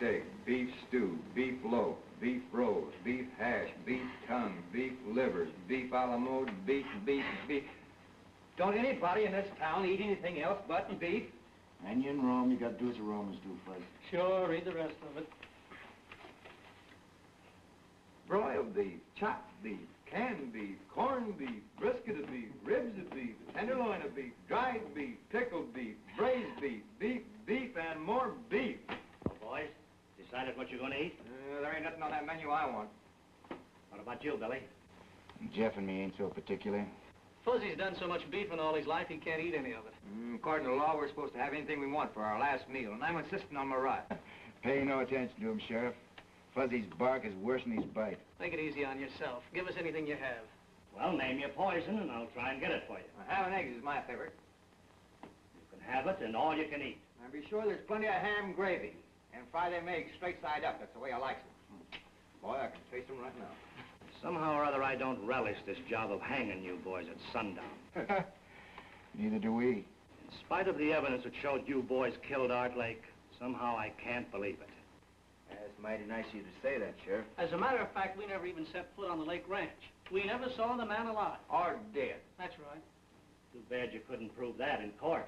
steak, beef stew, beef loaf, beef roast, beef hash, beef tongue, beef livers, beef a la mode, beef. Don't anybody in this town eat anything else but beef? And you in Rome, you gotta do as the Romans do, Fuzz. Sure, read the rest of it. Broiled beef, chopped beef, canned beef, corned beef, brisket of beef, ribs of beef, tenderloin of beef, dried beef, pickled beef, braised beef, beef, and more beef. Well, boys, decided what you're going to eat? There ain't nothing on that menu I want. What about you, Billy? Jeff and me ain't so particular. Fuzzy's done so much beef in all his life, he can't eat any of it. According to law, we're supposed to have anything we want for our last meal, and I'm insisting on my right. Pay no attention to him, Sheriff. Fuzzy's bark is worse than his bite. Make it easy on yourself. Give us anything you have. Well, name your poison, and I'll try and get it for you. Ham and eggs is my favorite. You can have it, and all you can eat. And be sure there's plenty of ham gravy. And fry them eggs straight side up. That's the way I like them. Boy, I can taste them right now. Somehow or other, I don't relish this job of hanging you boys at sundown. Neither do we. In spite of the evidence that showed you boys killed Art Lake, somehow I can't believe it. That's mighty nice of you to say that, Sheriff. As a matter of fact, we never even set foot on the Lake Ranch. We never saw the man alive. Or dead. That's right. Too bad you couldn't prove that in court.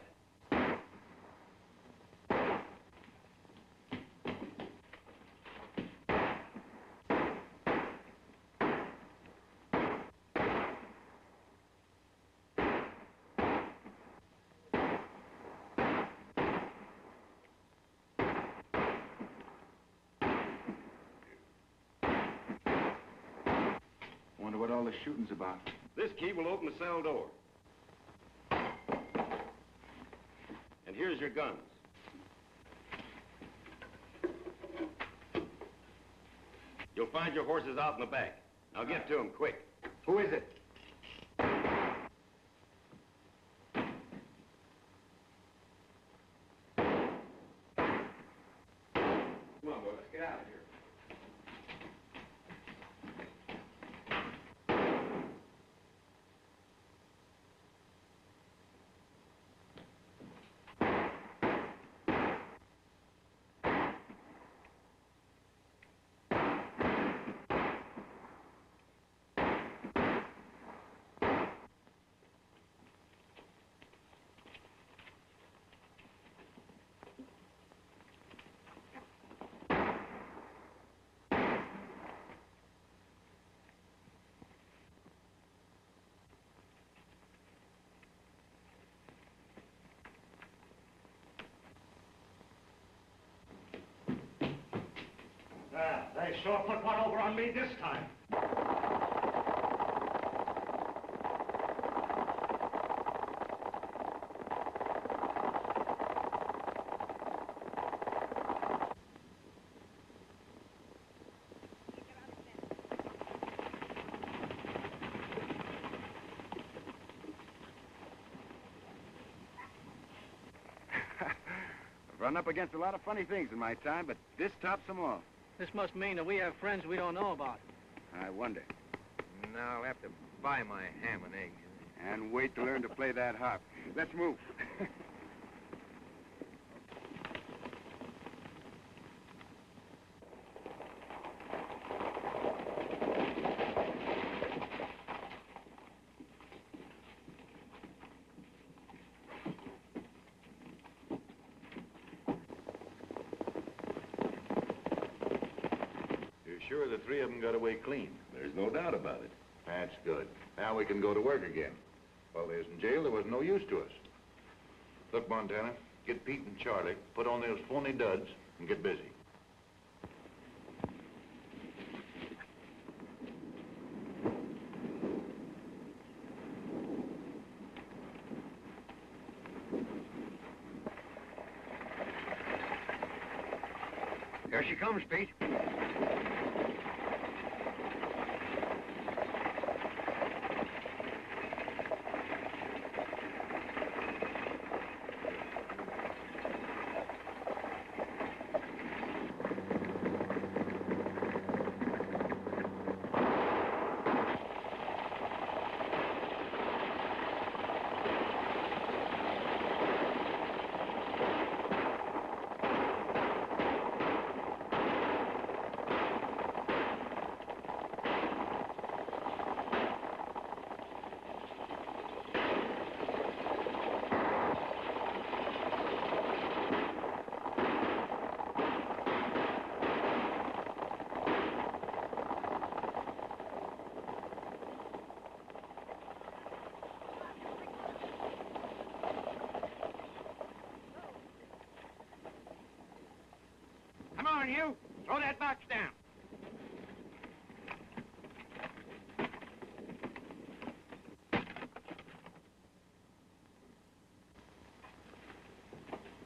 Wonder what all the shooting's about. This key will open the cell door. And here's your guns. You'll find your horses out in the back. Now get to them quick. Who is it? Come on, boy, let's get out of here. They sure put one over on me this time. I've run up against a lot of funny things in my time, but this tops them all. This must mean that we have friends we don't know about. I wonder. Now I'll have to buy my ham and eggs. And wait to learn to play that harp. Let's move. Sure the three of them got away clean. There's no doubt about it. That's good. Now we can go to work again. While they was in jail, there was no use to us. Look, Montana, get Pete and Charlie, put on those phony duds, and get busy. Here she comes, Pete. darn you! Throw that box down.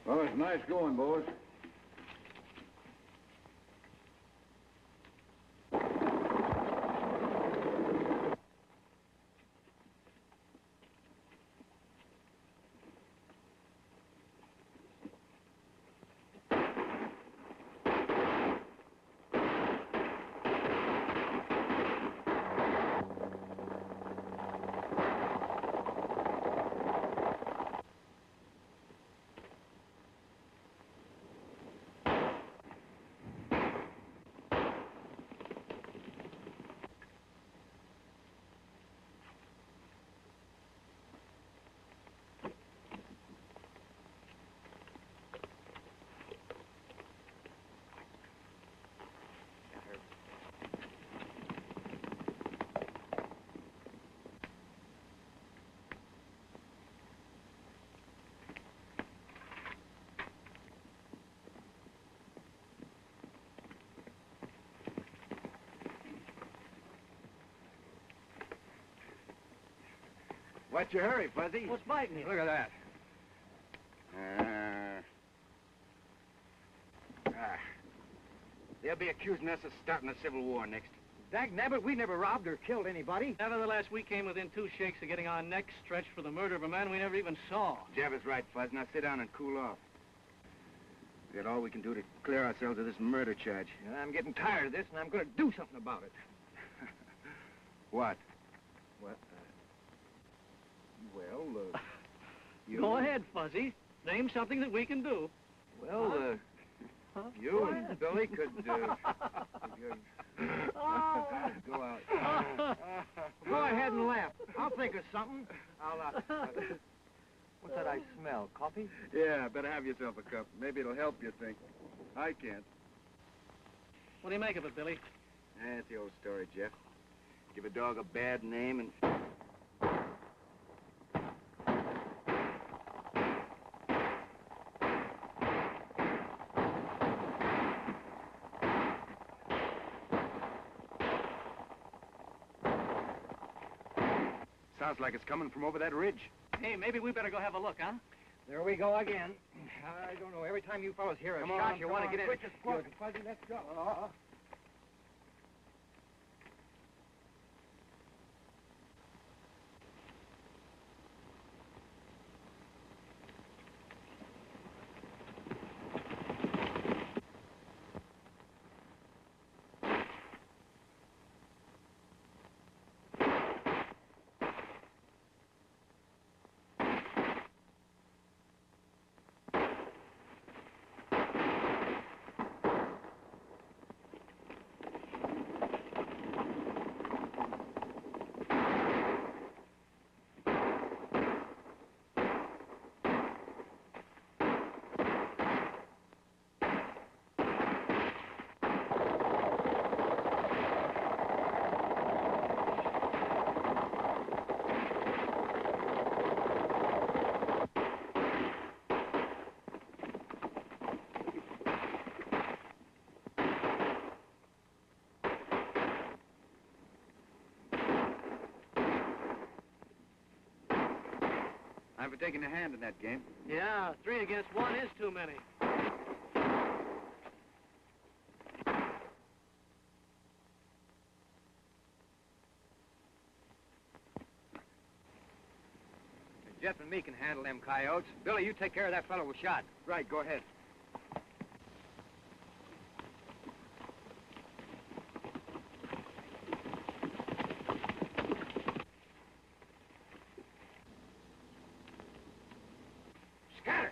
Well, it's nice going, boys. What's your hurry, Fuzzy? What's biting you? Look at that. They'll be accusing us of starting a civil war next. Dag nabbit, we never robbed or killed anybody. Nevertheless, we came within 2 shakes of getting our necks stretched for the murder of a man we never even saw. Jeff is right, Fuzz. Now sit down and cool off. We got all we can do to clear ourselves of this murder charge. And I'm getting tired of this, and I'm going to do something about it. What? What? Well, you... Go ahead, Fuzzy. Name something that we can do. Well, You and Billy could, go out. go ahead and laugh. I'll think of something. What's that I smell? Coffee? Yeah, better have yourself a cup. Maybe it'll help you think. I can't. What do you make of it, Billy? That's the old story, Jeff. Give a dog a bad name and... Sounds like it's coming from over that ridge. Hey, maybe we better go have a look, huh? There we go again. I don't know. Every time you fellas hear a shot, you want to get in. Quick as fuck. Fuzzy, let's go. I'm for taking a hand in that game. Yeah, 3 against 1 is too many. Jeff and me can handle them coyotes. Billy, you take care of that fellow who shot. Right, go ahead. Scatter!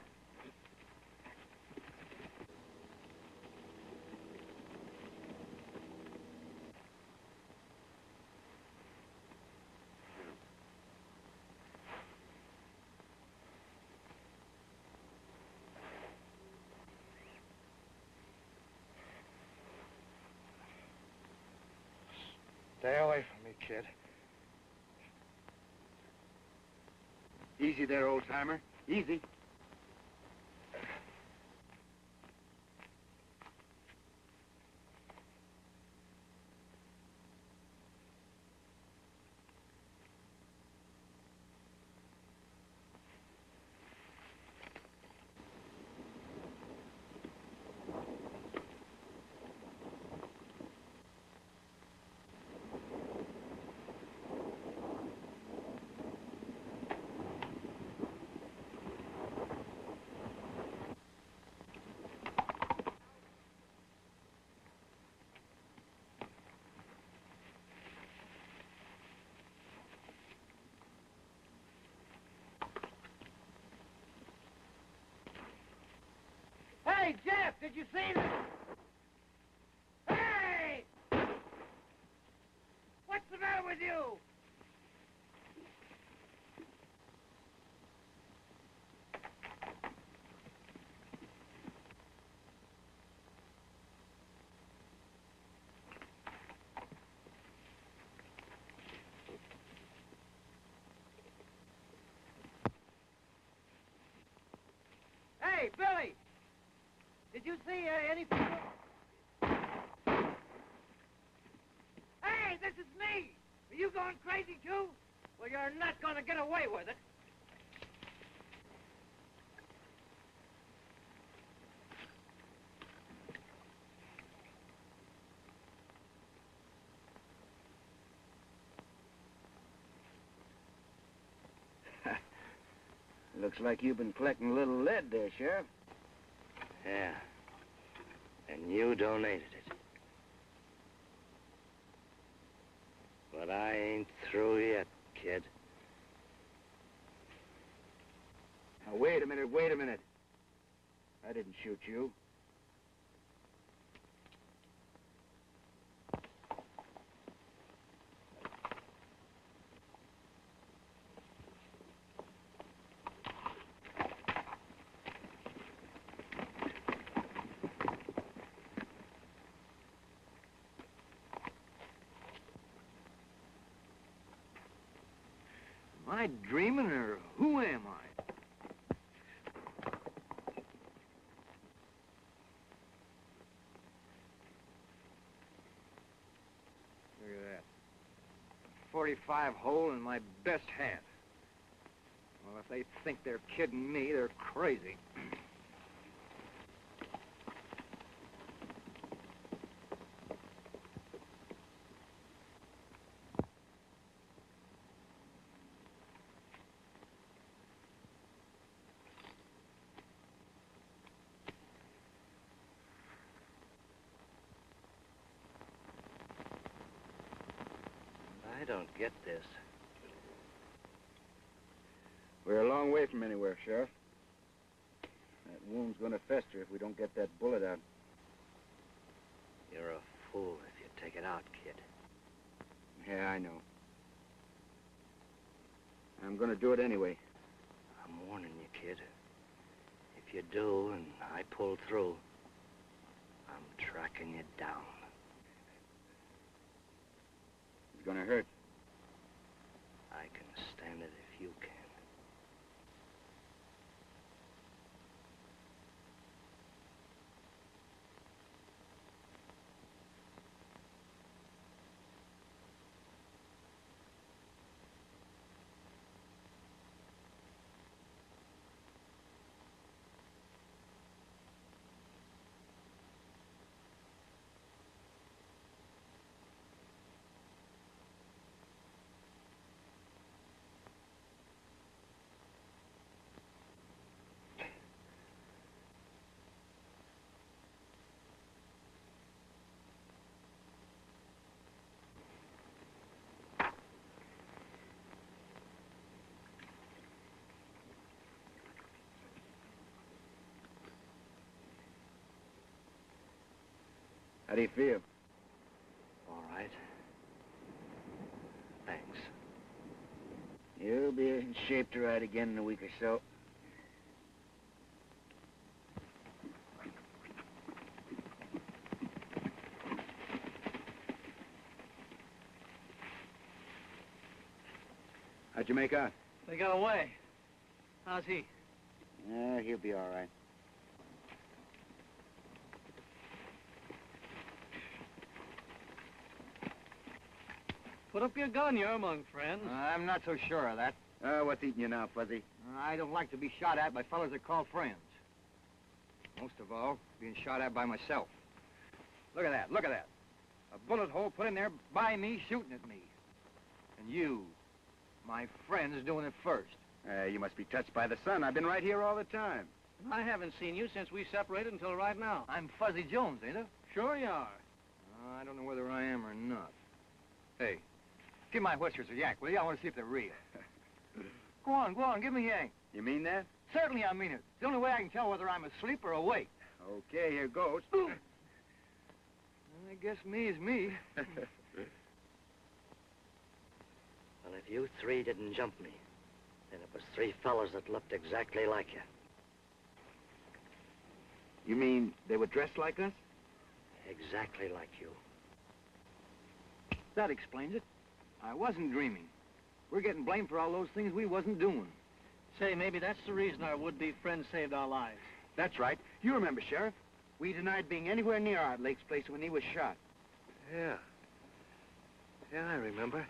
Stay away from me, kid. Easy there, old-timer. Easy. Jeff, did you see this? Hey! What's the matter with you? Hey, Billy! Did you see anything? Hey, this is me! Are you going crazy, too? Well, you're not going to get away with it. Looks like you've been collecting a little lead there, Sheriff. Yeah. And you donated it. But I ain't through yet, kid. Now, wait a minute. I didn't shoot you. Am I dreaming, or who am I? Look at that. 45 hole in my best hat. Well, if they think they're kidding me, they're crazy. I don't get this. We're a long way from anywhere, Sheriff. That wound's gonna fester if we don't get that bullet out. You're a fool if you take it out, kid. Yeah, I know. I'm gonna do it anyway. I'm warning you, kid. If you do and I pull through, I'm tracking you down. It's gonna hurt. I can stand it if you can. How do you feel? All right. Thanks. You'll be in shape to ride again in a week or so. How'd you make out? They got away. How's he? He'll be all right. Put up your gun, you're among friends. I'm not so sure of that. What's eating you now, Fuzzy? I don't like to be shot at by fellas that call friends. Most of all, being shot at by myself. Look at that, look at that. A bullet hole put in there by me shooting at me. And you, my friend, is doing it first. You must be touched by the sun. I've been right here all the time. I haven't seen you since we separated until right now. I'm Fuzzy Jones, ain't I? Sure you are. I don't know whether I am or not. Hey, give my whiskers a yak, will you? I want to see if they're real. Go on, give me a yank. You mean that? Certainly I mean it. It's the only way I can tell whether I'm asleep or awake. Okay, here goes. I guess me is me. Well, if you three didn't jump me, then it was three fellas that looked exactly like you. You mean they were dressed like us? Exactly like you. That explains it. I wasn't dreaming. We're getting blamed for all those things we wasn't doing. Say, maybe that's the reason our would-be friend saved our lives. That's right. You remember, Sheriff. We denied being anywhere near Art Lake's place when he was shot. Yeah. Yeah, I remember.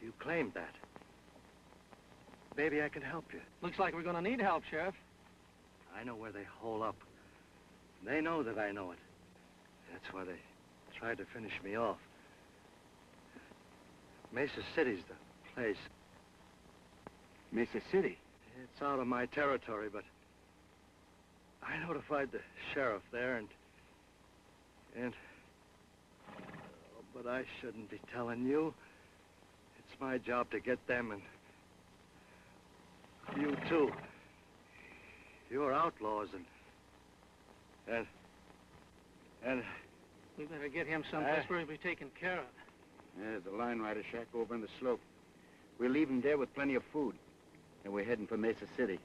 You claimed that. Maybe I can help you. Looks like we're gonna need help, Sheriff. I know where they hole up. They know that I know it. That's why they tried to finish me off. Mesa City's the place. Mesa City? It's out of my territory, but I notified the sheriff there, but I shouldn't be telling you. It's my job to get them, and you too. You're outlaws, and We better get him someplace where he'll be taken care of. There's a line rider shack over on the slope. We'll leave him there with plenty of food. And we're heading for Mesa City.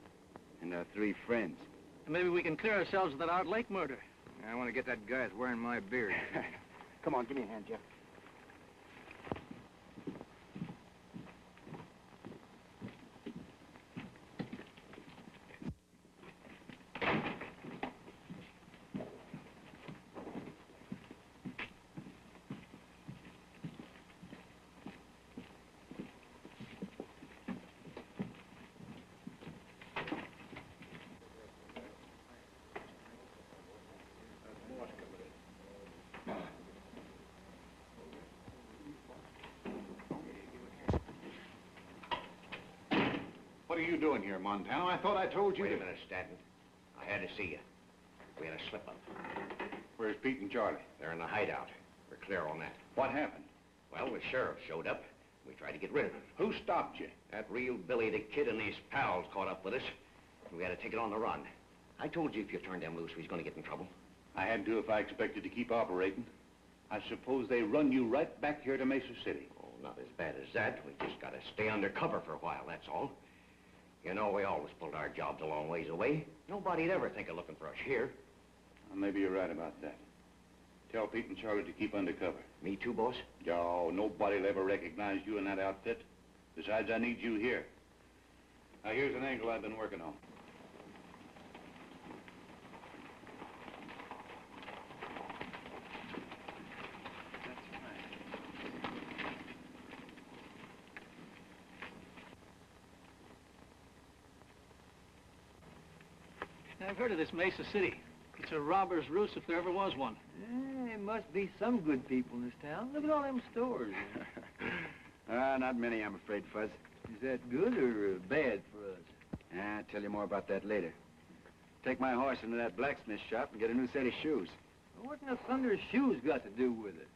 And our three friends. And maybe we can clear ourselves of that Art Lake murder. I want to get that guy that's wearing my beard. Come on, give me a hand, Jeff. What are you doing here, Montano? I thought I told you Wait a to... minute, Stanton. I had to see you. We had a slip-up. Where's Pete and Charlie? They're in the hideout. We're clear on that. What happened? Well, the sheriff showed up. We tried to get rid of him. Who stopped you? That real Billy the Kid and his pals caught up with us. We had to take it on the run. I told you if you turned them loose, we was going to get in trouble. I had to if I expected to keep operating. I suppose they run you right back here to Mesa City. Oh, not as bad as that. We just got to stay undercover for a while, that's all. You know, we always pulled our jobs a long ways away. Nobody'd ever think of looking for us here. Well, maybe you're right about that. Tell Pete and Charlie to keep undercover. Me too, boss? Oh, nobody'll ever recognize you in that outfit. Besides, I need you here. Now, here's an angle I've been working on. I've heard of this Mesa City. It's a robber's roost if there ever was one. There must be some good people in this town. Look at all them stores. Not many, I'm afraid, Fuzz. Is that good or bad for us? I'll tell you more about that later. Take my horse into that blacksmith shop and get a new set of shoes. Well, what in the thunder's shoes got to do with it?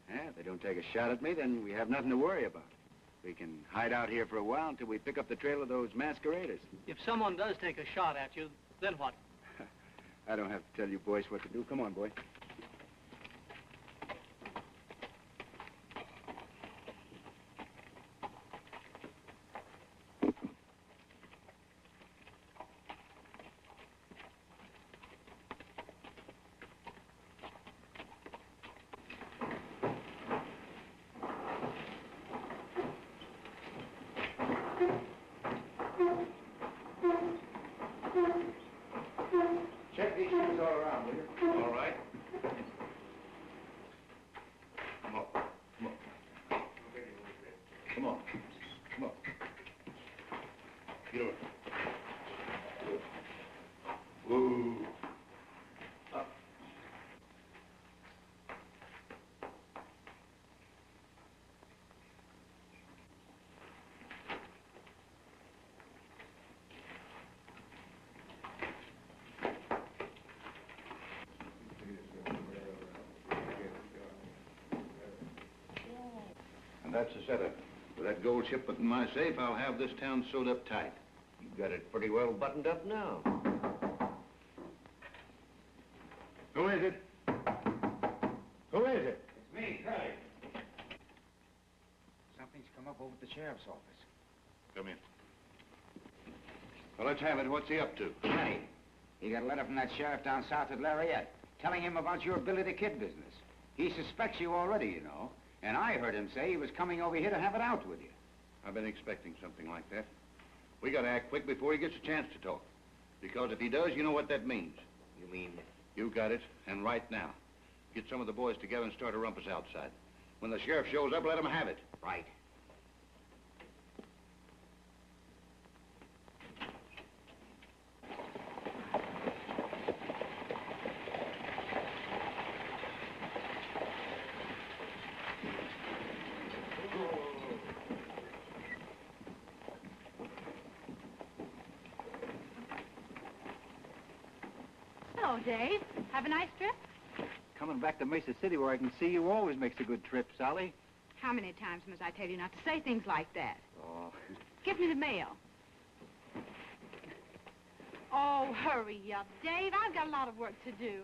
If they don't take a shot at me, then we have nothing to worry about. We can hide out here for a while until we pick up the trail of those masqueraders. If someone does take a shot at you, then what? I don't have to tell you boys what to do. Come on, boy. Check these shoes all around, will you? All right. Come on. Come on. Come on. Come on. Get over. Whoa. Up. And that's the setup. With that gold shipment in my safe, I'll have this town sewed up tight. You got it pretty well buttoned up now. Who is it? Who is it? It's me, Crabbe. Something's come up over at the sheriff's office. Come in. Well, let's have it. What's he up to? Hey, he got a letter from that sheriff down south at Lariat, telling him about your Billy the Kid business. He suspects you already, you know. And I heard him say he was coming over here to have it out with you. I've been expecting something like that. We gotta act quick before he gets a chance to talk. Because if he does, you know what that means. You mean? You got it, and right now. Get some of the boys together and start a rumpus outside. When the sheriff shows up, let him have it. Right. Hello, Dave. Have a nice trip? Coming back to Mesa City where I can see you always makes a good trip, Sally. How many times must I tell you not to say things like that? Oh. Give me the mail. Oh, hurry up, Dave. I've got a lot of work to do.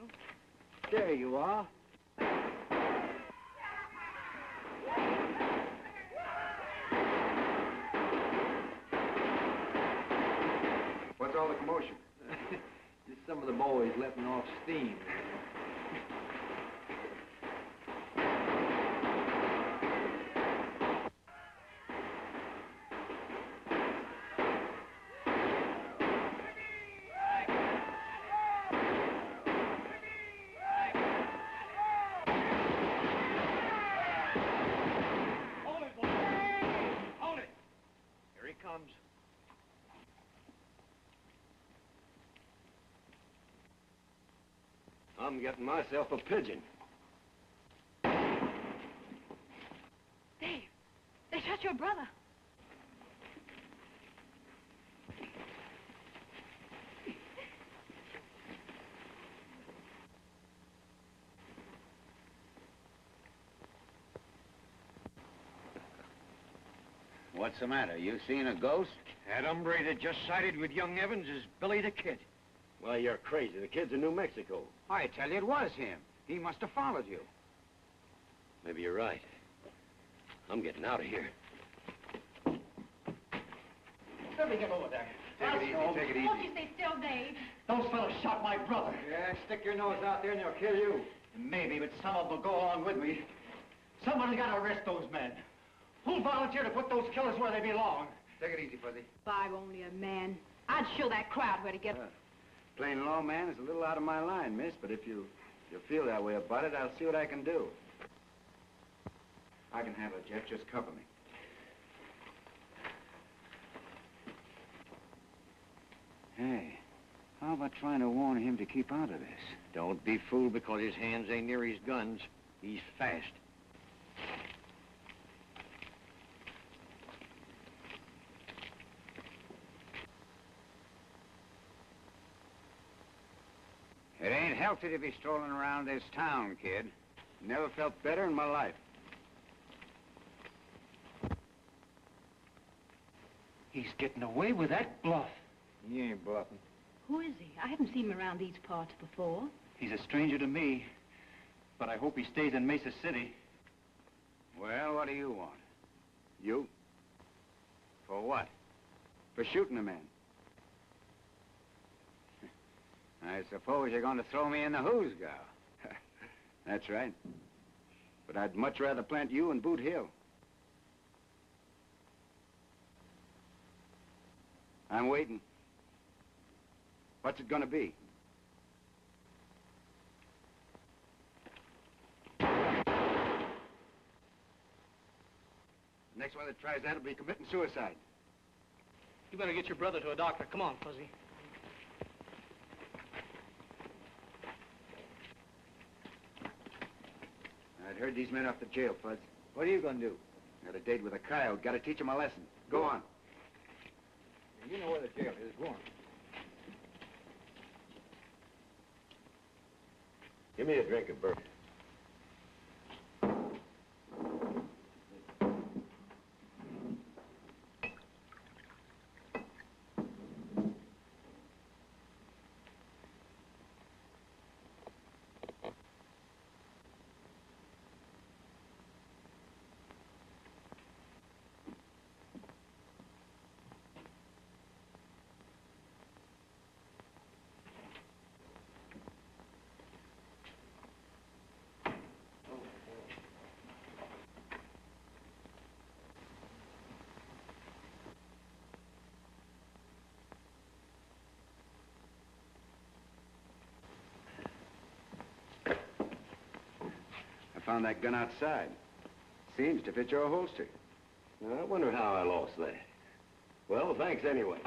There you are. What's all the commotion? Just some of the boys letting off steam. Hold it, boy! Hold it! Here he comes. I'm getting myself a pigeon. Dave, they shot your brother. What's the matter? You seen a ghost? That hombre that just sided with young Evans is Billy the Kid. Well, you're crazy. The kid's in New Mexico. I tell you, it was him. He must have followed you. Maybe you're right. I'm getting out of here. Let me get over there. Take it easy, take it Won't easy. you stay still, Dave? Those fellows shot my brother. Yeah, stick your nose out there and they'll kill you. Maybe, but some of them will go along with me. Somebody's got to arrest those men. Who'll volunteer to put those killers where they belong? Take it easy, Fuzzy. If I were only a man, I'd show that crowd where to get... Plain law man is a little out of my line, miss, but if you feel that way about it, I'll see what I can do. I can handle it, Jeff. Just cover me. Hey, how about trying to warn him to keep out of this? Don't be fooled because his hands ain't near his guns. He's fast. It ain't healthy to be strolling around this town, kid. Never felt better in my life. He's getting away with that bluff. He ain't bluffing. Who is he? I haven't seen him around these parts before. He's a stranger to me, but I hope he stays in Mesa City. Well, what do you want? You? For what? For shooting a man. I suppose you're going to throw me in the hoosgow. That's right. But I'd much rather plant you in Boot Hill. I'm waiting. What's it going to be? The next one that tries that will be committing suicide. You better get your brother to a doctor. Come on, Fuzzy. I'd heard these men off to jail, Fuzz. What are you going to do? Got a date with a coyote. Got to teach him a lesson. Go on. You know where the jail is. Go on. Give me a drink of bourbon. found that gun outside. Seems to fit your holster. I wonder how I lost that. Well, thanks anyway.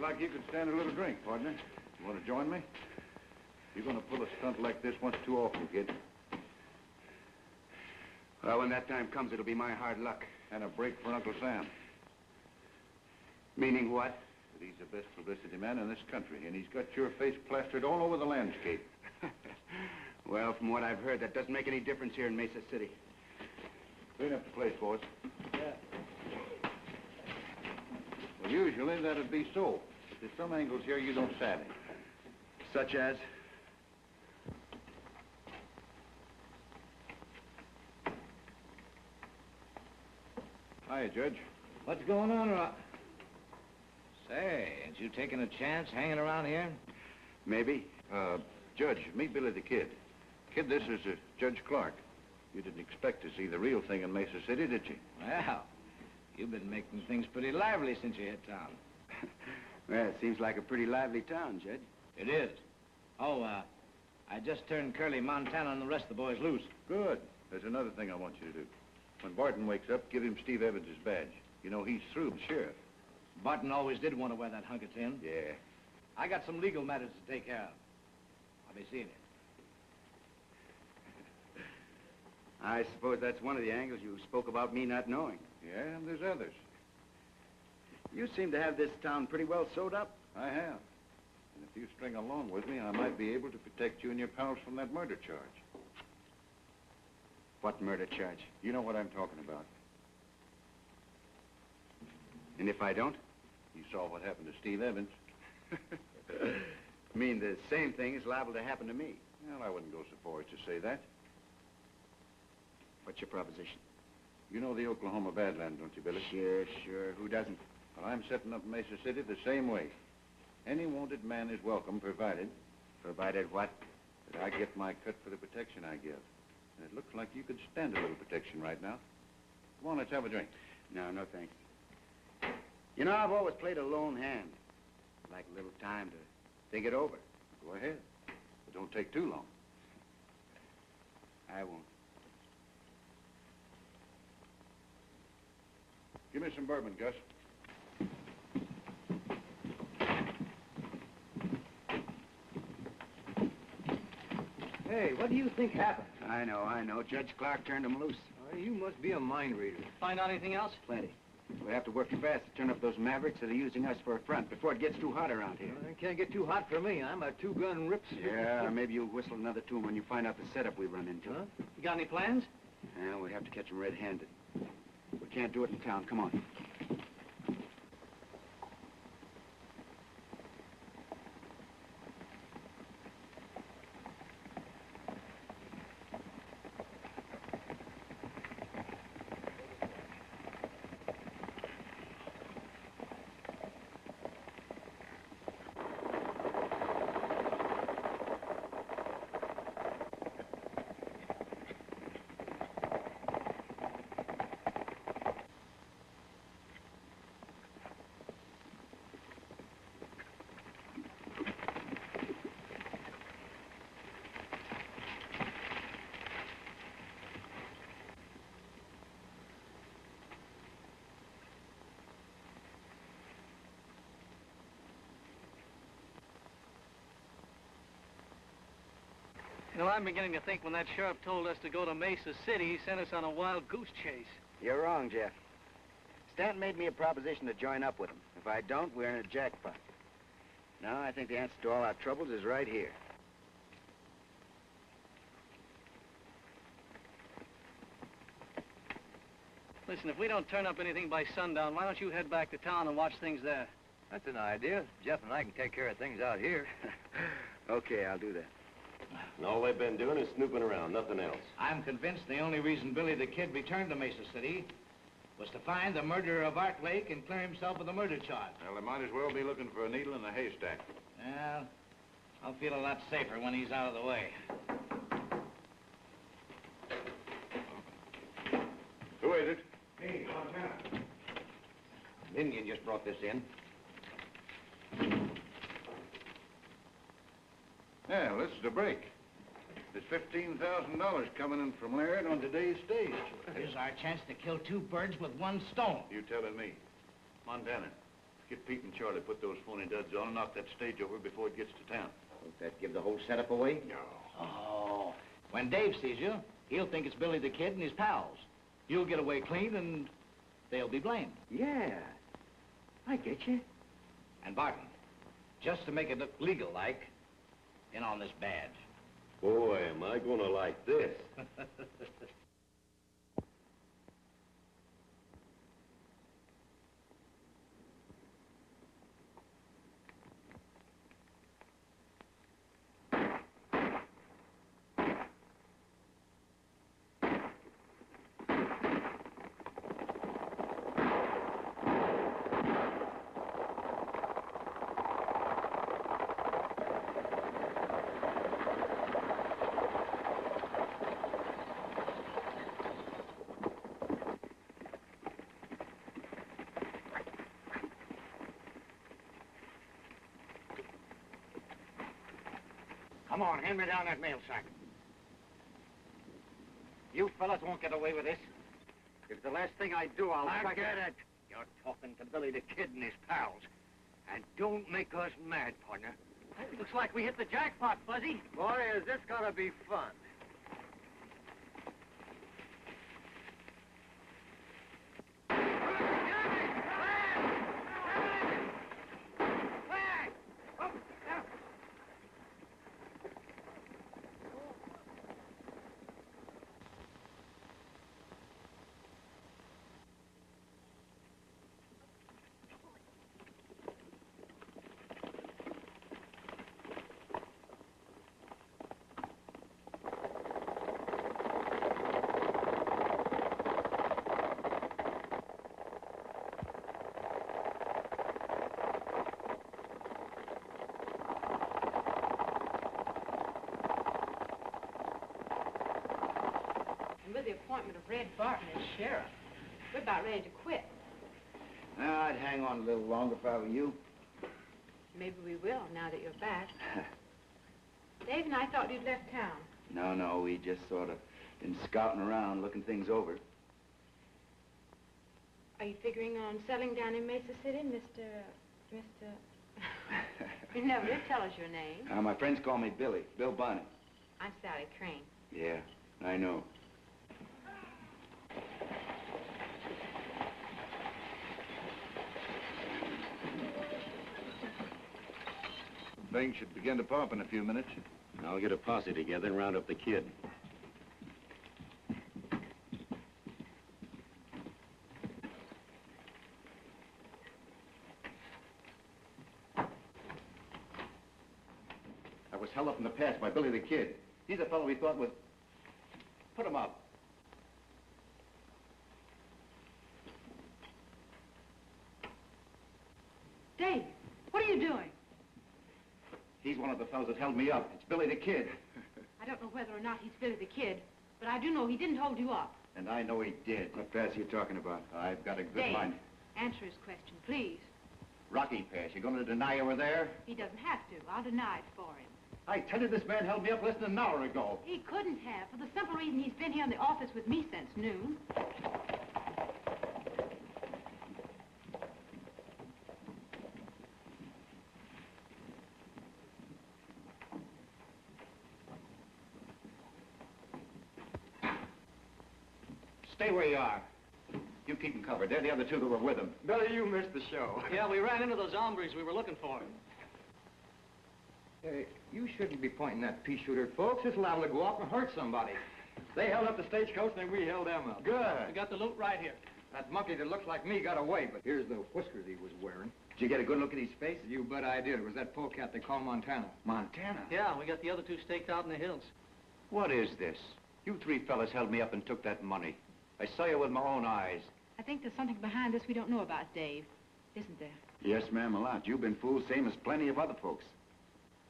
Like you could stand a little drink, partner. You want to join me? You're going to pull a stunt like this once too often, kid. Well, when that time comes, it'll be my hard luck. And a break for Uncle Sam. Meaning what? That he's the best publicity man in this country, and he's got your face plastered all over the landscape. Well, from what I've heard, that doesn't make any difference here in Mesa City. Clean up the place, boys. Yeah. Well, usually that'd be so. But there's some angles here you don't savvy. Such as? Hiya, Judge. What's going on, Rob? Say, ain't you taking a chance hanging around here? Maybe. Judge, meet Billy the Kid. Kid, this is Judge Clark. You didn't expect to see the real thing in Mesa City, did you? Well, you've been making things pretty lively since you hit town. Well, it seems like a pretty lively town, Judge. It is. Oh, I just turned Curly, Montana, and the rest of the boys loose. Good. There's another thing I want you to do. When Barton wakes up, give him Steve Evans' badge. You know, he's through the sheriff. Barton always did want to wear that hunk of tin. Yeah. I got some legal matters to take care of. I'll be seeing you. I suppose that's one of the angles you spoke about me not knowing. Yeah, and there's others. You seem to have this town pretty well sewed up. I have. And if you string along with me, I might be able to protect you and your pals from that murder charge. What murder charge? You know what I'm talking about. And if I don't? You saw what happened to Steve Evans. Mean the same thing is liable to happen to me. Well, I wouldn't go so far as to say that. What's your proposition? You know the Oklahoma Badlands, don't you, Billy? Sure. Who doesn't? Well, I'm setting up Mesa City the same way. Any wanted man is welcome, provided... Provided what? That I get my cut for the protection I give. And it looks like you could stand a little protection right now. Come on, let's have a drink. No, thanks. You know, I've always played a lone hand. I'd like a little time to think it over. Go ahead. But don't take too long. I won't. Give me some bourbon, Gus. Hey, what do you think happened? I know. Judge Clark turned him loose. You must be a mind reader. Find out anything else? Plenty. We have to work fast to turn up those mavericks that are using us for a front before it gets too hot around here. It can't get too hot for me. I'm a two-gun rips. Yeah, maybe you'll whistle another tune when you find out the setup we run into. Huh? You got any plans? Yeah, we have to catch them red-handed. We can't do it in town. Come on. You know, I'm beginning to think when that sheriff told us to go to Mesa City, he sent us on a wild goose chase. You're wrong, Jeff. Stanton made me a proposition to join up with him. If I don't, we're in a jackpot. No, I think the answer to all our troubles is right here. Listen, if we don't turn up anything by sundown, why don't you head back to town and watch things there? That's an idea. Jeff and I can take care of things out here. Okay, I'll do that. And all they've been doing is snooping around, nothing else. I'm convinced the only reason Billy the Kid returned to Mesa City was to find the murderer of Art Lake and clear himself of the murder charge. Well, they might as well be looking for a needle in a haystack. Well, I'll feel a lot safer when he's out of the way. Who is it? Hey, Montana. Indian just brought this in. Yeah, well, this is a break. There's $15,000 coming in from Laird on today's stage. Here's our chance to kill two birds with one stone. You telling me. Montana, get Pete and Charlie, put those phony duds on and knock that stage over before it gets to town. Won't that give the whole setup away? No. Oh, when Dave sees you, he'll think it's Billy the Kid and his pals. You'll get away clean and they'll be blamed. Yeah. I get you. And Barton, just to make it look legal-like, in on this badge. Boy, am I gonna like this. Come on, hand me down that mail sack. You fellas won't get away with this. If it's the last thing I do, I'll I strike get it. You're talking to Billy the Kid and his pals. And don't make us mad, partner. Looks like we hit the jackpot, Fuzzy. Boy, is this gonna be fun. And with the appointment of Red Barton as sheriff, we're about ready to quit. I'd hang on a little longer if I were you. Maybe we will, now that you're back. Dave and I thought you'd left town. No, we just sort of been scouting around, looking things over. Are you figuring on settling down in Mesa City, Mr. You never did tell us your name. My friends call me Billy, Bill Bonnet. I'm Sally Crane. Yeah, I know. Things should begin to pop in a few minutes. I'll get a posse together and round up the kid. I was held up in the past by Billy the Kid. He's a fellow we thought was... Put him up. Dave, what are you doing? He's one of the fellows that held me up. It's Billy the Kid. I don't know whether or not he's Billy the Kid, but I do know he didn't hold you up. And I know he did. What pass are you talking about? I've got a good Dave, mind. answer his question, please. Rocky Pass. You going to deny you were there? He doesn't have to. I'll deny it for him. I tell you, this man held me up less than an hour ago. He couldn't have, for the simple reason he's been here in the office with me since noon. Stay where you are. You keep them covered. They're the other two that were with him. Billy, you missed the show. Yeah, we ran into those hombres we were looking for. Hey, you shouldn't be pointing that pea shooter at folks. It's liable to go off and hurt somebody. They held up the stagecoach, and then we held them up. Good. We got the loot right here. That monkey that looks like me got away, but here's the whiskers he was wearing. Did you get a good look at his face? You bet I did. It was that polecat they call Montana. Montana? Yeah, we got the other two staked out in the hills. What is this? You three fellas held me up and took that money. I saw you with my own eyes. I think there's something behind this we don't know about, Dave. Isn't there? Yes, ma'am, a lot. You've been fooled same as plenty of other folks.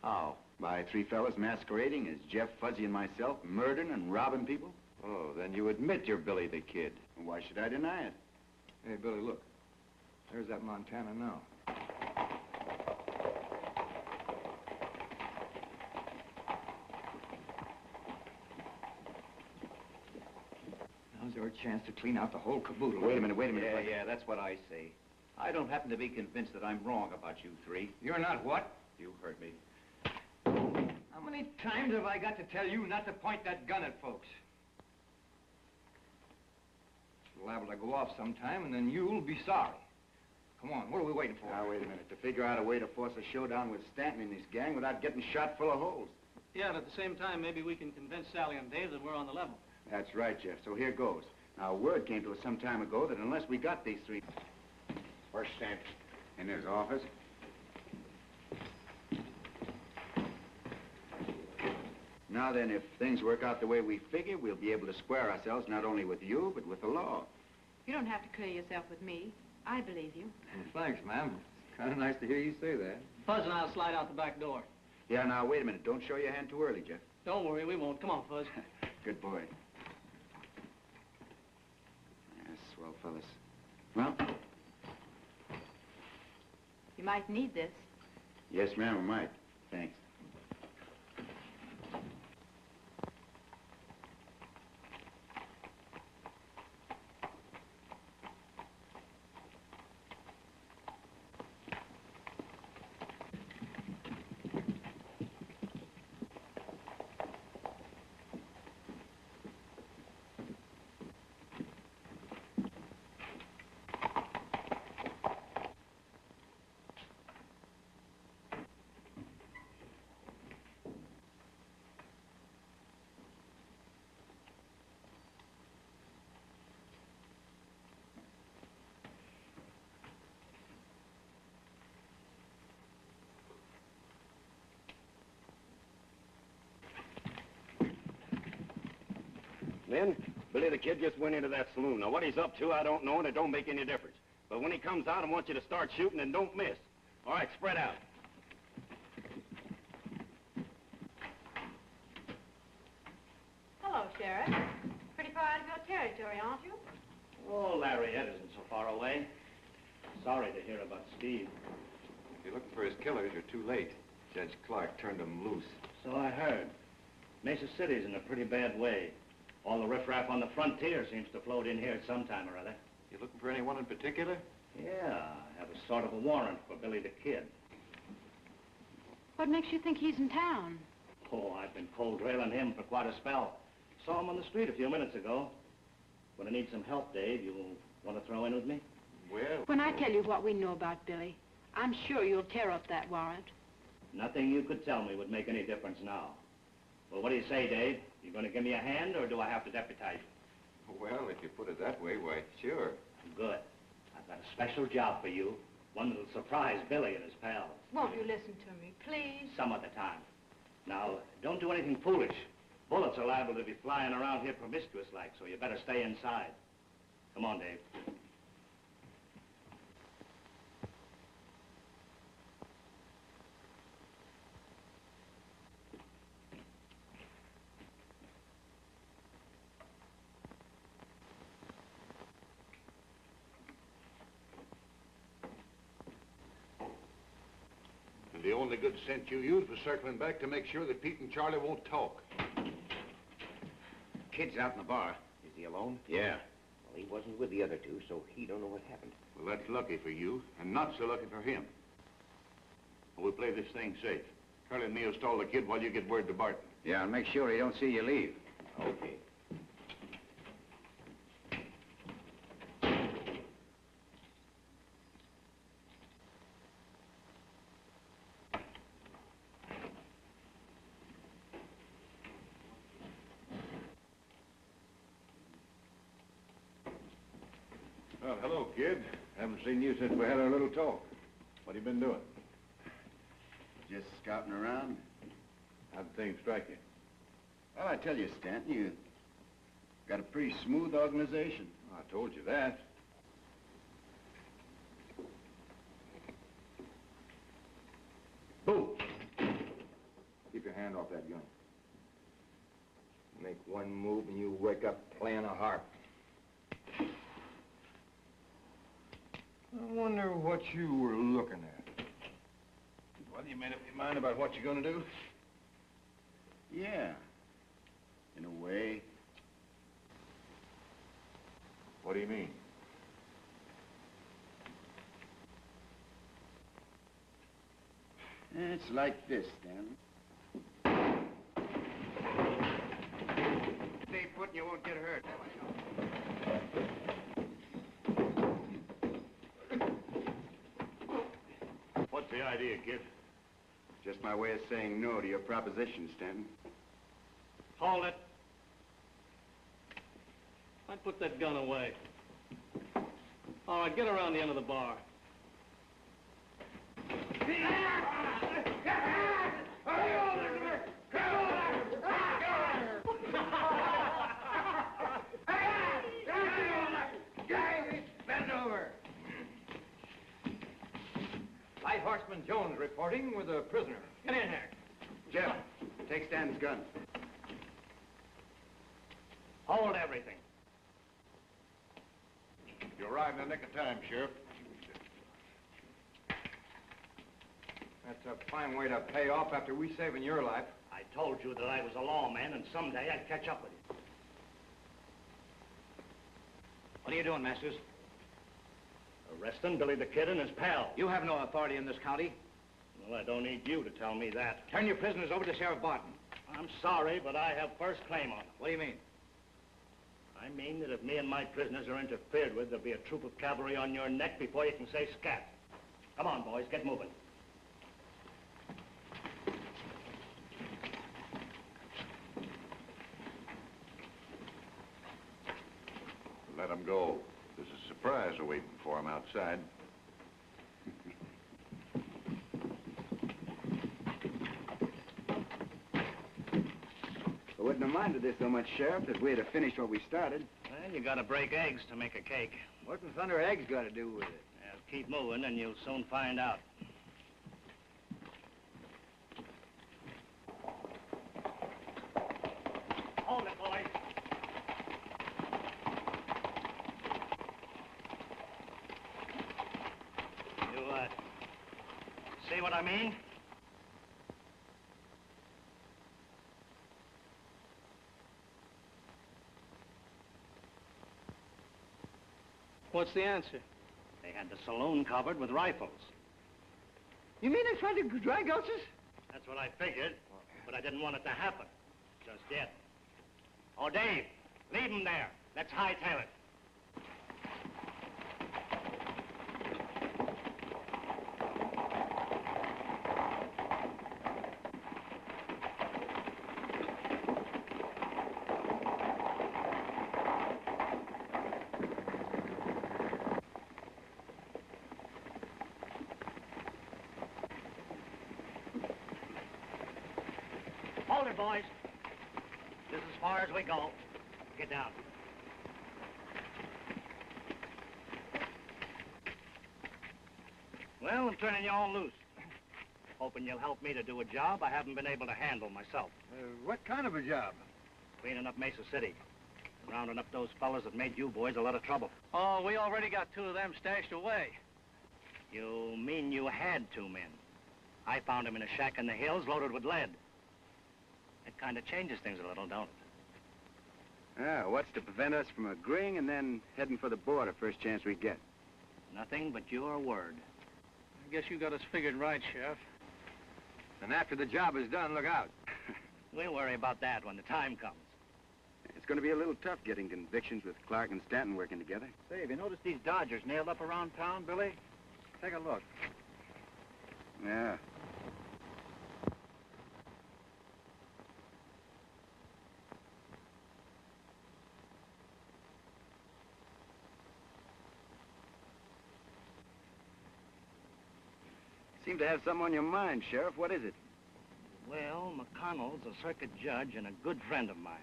How? By three fellas masquerading as Jeff, Fuzzy, and myself, murdering and robbing people. Oh, then you admit you're Billy the Kid. Why should I deny it? Hey, Billy, look. There's that Montana now. Now's our chance to clean out the whole caboodle. Wait a minute. Yeah, that's what I say. I don't happen to be convinced that I'm wrong about you three. You're not what? You heard me. How many times have I got to tell you not to point that gun at folks? It's liable to go off sometime, and then you'll be sorry. Come on, what are we waiting for? Now, wait a minute. To figure out a way to force a showdown with Stanton and his gang without getting shot full of holes. Yeah, but at the same time, maybe we can convince Sally and Dave that we're on the level. That's right, Jeff. So here goes. Now, word came to us some time ago that unless we got these three... Where's Stanton? In his office. Now then, if things work out the way we figure, we'll be able to square ourselves not only with you, but with the law. You don't have to clear yourself with me. I believe you. Well, thanks, ma'am. It's kind of nice to hear you say that. Fuzz and I'll slide out the back door. Yeah, now, wait a minute. Don't show your hand too early, Jeff. Don't worry, we won't. Come on, Fuzz. Good boy. Yes, swell fellas. Well, You might need this. yes, ma'am, we might. Thanks. Men, Billy the Kid just went into that saloon. Now, what he's up to, I don't know, and it don't make any difference. But when he comes out, I want you to start shooting and don't miss. All right, spread out. Hello, Sheriff. Pretty far out of your territory, aren't you? Oh, Larry Ed isn't so far away. Sorry to hear about Steve. If you're looking for his killers, you're too late. Judge Clark turned them loose. So I heard. Mesa City's in a pretty bad way. All the riffraff on the frontier seems to float in here at some time or other. You looking for anyone in particular? Yeah, I have a sort of a warrant for Billy the Kid. What makes you think he's in town? Oh, I've been cold railing him for quite a spell. Saw him on the street a few minutes ago. When I need some help, Dave, you want to throw in with me? Well... When I tell you what we know about Billy, I'm sure you'll tear up that warrant. Nothing you could tell me would make any difference now. Well, what do you say, Dave? You going to give me a hand, or do I have to deputize you? Well, if you put it that way, why, sure. Good. I've got a special job for you. One that'll surprise Billy and his pals. Won't you listen to me, please? Some other time. Now, don't do anything foolish. Bullets are liable to be flying around here promiscuous-like, so you better stay inside. Come on, Dave. And the only good sense you used was circling back to make sure that Pete and Charlie won't talk. Kid's out in the bar. Is he alone? Yeah. Well, he wasn't with the other two, so he don't know what happened. Well, that's lucky for you, and not so lucky for him. Well, we'll play this thing safe. Charlie and me will stall the kid while you get word to Barton. Yeah, and make sure he don't see you leave. Okay. Well, hello, kid. Haven't seen you since we had our little talk. What have you been doing? Just scouting around. How'd things strike you? Well, I tell you, Stanton, you got a pretty smooth organization. I told you that. Boo! Keep your hand off that gun. Make one move and you wake up playing a harp. I wonder what you were looking at. Well, you made up your mind about what you're gonna do? Yeah, in a way. What do you mean? It's like this, Stanton. Stay put and you won't get hurt. What's the idea, kid? Just my way of saying no to your proposition, Stanton. Hold it. I'd put that gun away. All right, get around the end of the bar. Bend over. Light Horseman Jones reporting with a prisoner. Get in here. Jeff, take Stanton's gun. Hold everything. You arrived in the nick of time, Sheriff. That's a fine way to pay off after we saving your life. I told you that I was a lawman, and someday I'd catch up with you. What are you doing, Masters? Arresting Billy the Kid and his pal. You have no authority in this county. Well, I don't need you to tell me that. Turn your prisoners over to Sheriff Barton. I'm sorry, but I have first claim on them. What do you mean? I mean that if me and my prisoners are interfered with, there'll be a troop of cavalry on your neck before you can say scat. Come on, boys, get moving. Let him go. There's a surprise awaiting for him outside. I wouldn't have minded this so much, Sheriff, if we had finished what we started. Well, you gotta break eggs to make a cake. What in thunder eggs got to do with it? Now, keep moving and you'll soon find out. Hold it, boys. You, see what I mean? What's the answer? They had the saloon covered with rifles. You mean they tried to drag us? That's what I figured, but I didn't want it to happen. Just yet. Oh, Dave, leave him there. Let's hightail it. Hold it, boys. This is as far as we go. Get down. Well, I'm turning you all loose. Hoping you'll help me to do a job I haven't been able to handle myself. What kind of a job? Cleaning up Mesa City. Rounding up those fellas that made you boys a lot of trouble. Oh, we already got 2 of them stashed away. You mean you had 2 men? I found them in a shack in the hills loaded with lead. It kind of changes things a little, don't it? Ah, what's to prevent us from agreeing and then heading for the border first chance we get? Nothing but your word. I guess you got us figured right, Sheriff. And after the job is done, look out. We'll worry about that when the time comes. It's going to be a little tough getting convictions with Clark and Stanton working together. Say, have you noticed these Dodgers nailed up around town, Billy? Take a look. Yeah. seem to have something on your mind, Sheriff. What is it? Well, McConnell's a circuit judge and a good friend of mine.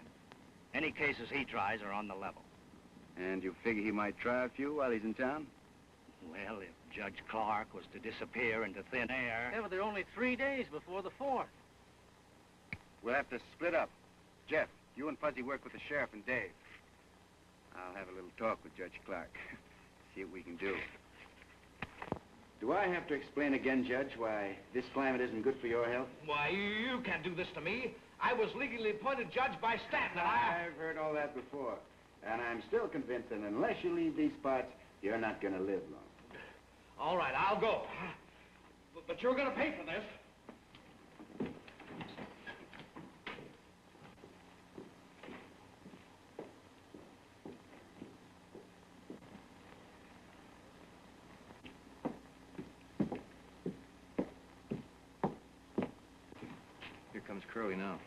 Any cases he tries are on the level. And you figure he might try a few while he's in town? Well, if Judge Clark was to disappear into thin air... Yeah, but they're only 3 days before the 4th. We'll have to split up. Jeff, you and Fuzzy work with the sheriff and Dave. I'll have a little talk with Judge Clark. See what we can do. Do I have to explain again, Judge, why this climate isn't good for your health? Why, you can't do this to me. I was legally appointed judge by Stanton, and I've heard all that before. And I'm still convinced that unless you leave these parts, you're not going to live long. All right, I'll go. But you're going to pay for this. Here comes Curly now.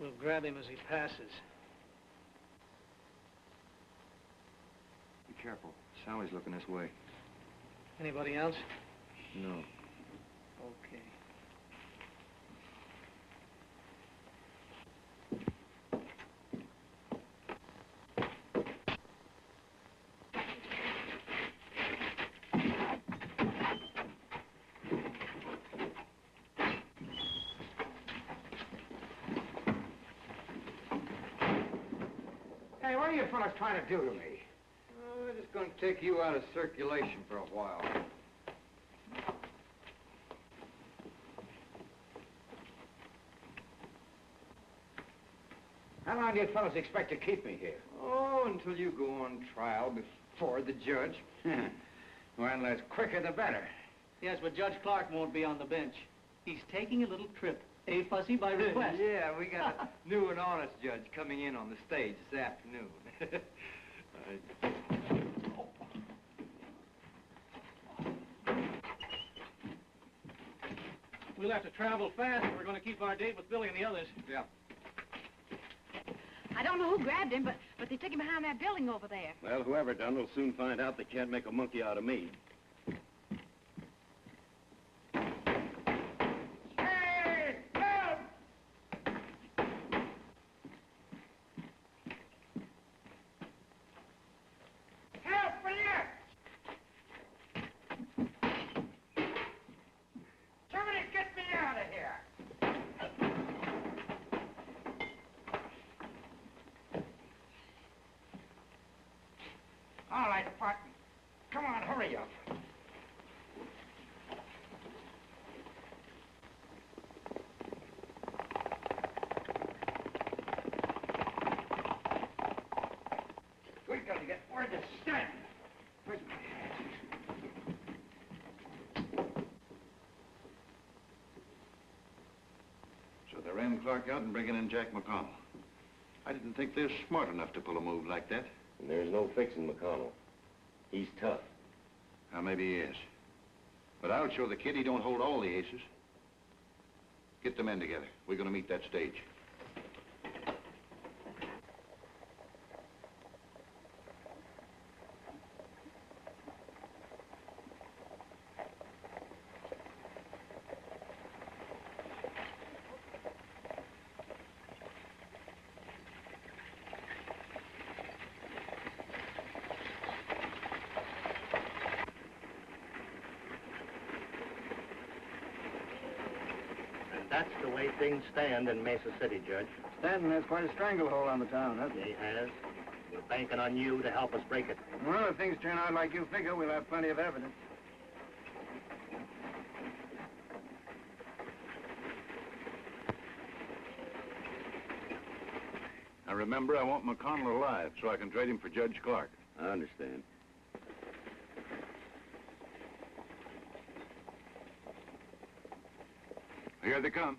We'll grab him as he passes. Be careful. Sally's looking this way. Anybody else? No. Okay. Hey, what are you fellas trying to do to me? Oh, we're just going to take you out of circulation for a while. How long do you fellas expect to keep me here? Oh, until you go on trial before the judge. Well, the quicker the better. Yes, but Judge Clark won't be on the bench. He's taking a little trip. Eh, Fuzzy, by request? Yeah, we got a new and honest judge coming in on the stage this afternoon. We'll have to travel fast if we're going to keep our date with Billy and the others. Yeah. I don't know who grabbed him, but they took him behind that building over there. Well, whoever done will soon find out they can't make a monkey out of me. Hey, help! Help, will you? Somebody get me out of here. All right, partner. Come on, hurry up. We gotta get word to Stanton. Where's my hat? So they ran Clark out and bringing in Jack McConnell. I didn't think they were smart enough to pull a move like that. And there's no fixing McConnell. He's tough. Now, maybe he is. But I'll show the kid he don't hold all the aces. Get the men together. We're gonna meet that stage. That's the way things stand in Mesa City, Judge. Stanton has quite a stranglehold on the town, hasn't he? He has. We're banking on you to help us break it. Well, if things turn out like you figure, we'll have plenty of evidence. Now, remember, I want McConnell alive so I can trade him for Judge Clark. I understand. Here they come.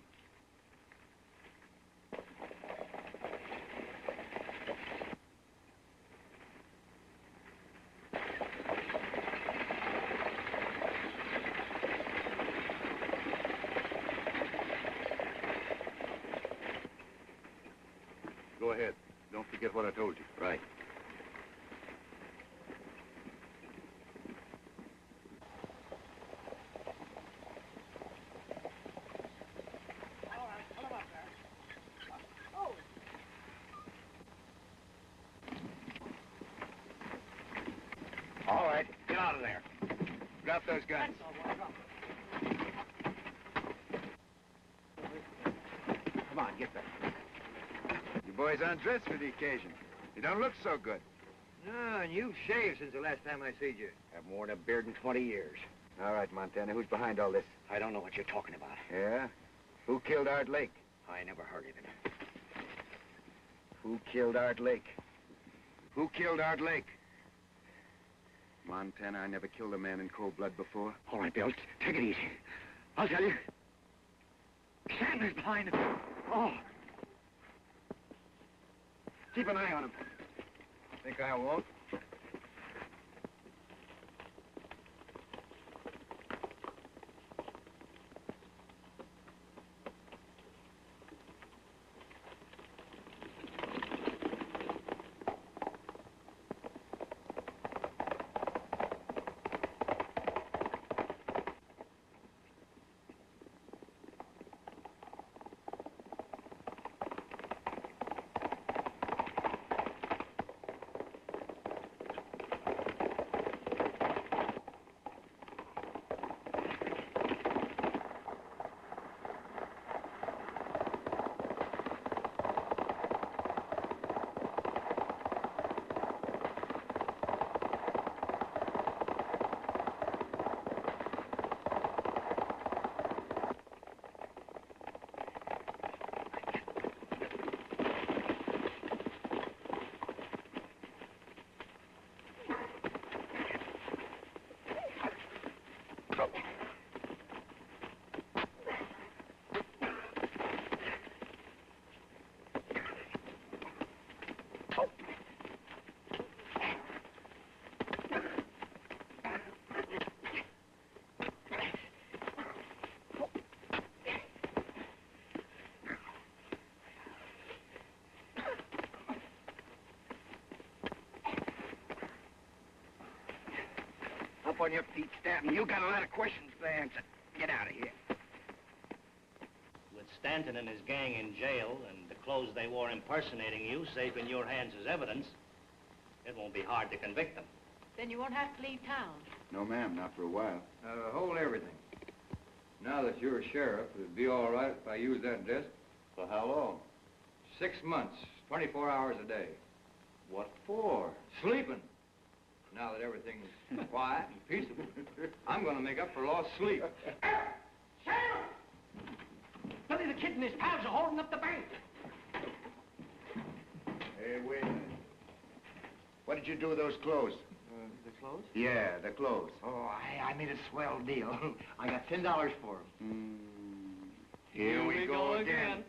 Go ahead. Don't forget what I told you. Right. there. Drop those guns. Come on, get back. You boys undressed for the occasion. You don't look so good. No, and you've shaved since the last time I seen you. I've worn a beard in 20 years. All right, Montana, who's behind all this? I don't know what you're talking about. Yeah? Who killed Art Lake? I never heard of it. Who killed Art Lake? Who killed Art Lake? Montana, I never killed a man in cold blood before. All right, Bill, take it easy. I'll tell you. Sanders behind him. Oh. Keep an eye on him. Think I won't? Up on your feet, Stanton. You got a lot of questions to answer. Get out of here. With Stanton and his gang in jail and the clothes they wore impersonating you safe in your hands as evidence, it won't be hard to convict them. Then you won't have to leave town. No, ma'am, not for a while. Hold everything. Now that you're a sheriff, it'd be all right if I use that desk. For how long? 6 months, 24 hours a day. What for? Sleeping. Now that everything's quiet and peaceable, I'm going to make up for lost sleep. Sheriff! Billy the Kid and his pals are holding up the bank. Hey, wait a minute. What did you do with those clothes? The clothes? Yeah, the clothes. Oh, I made a swell deal. I got $10 for them. Here we go again.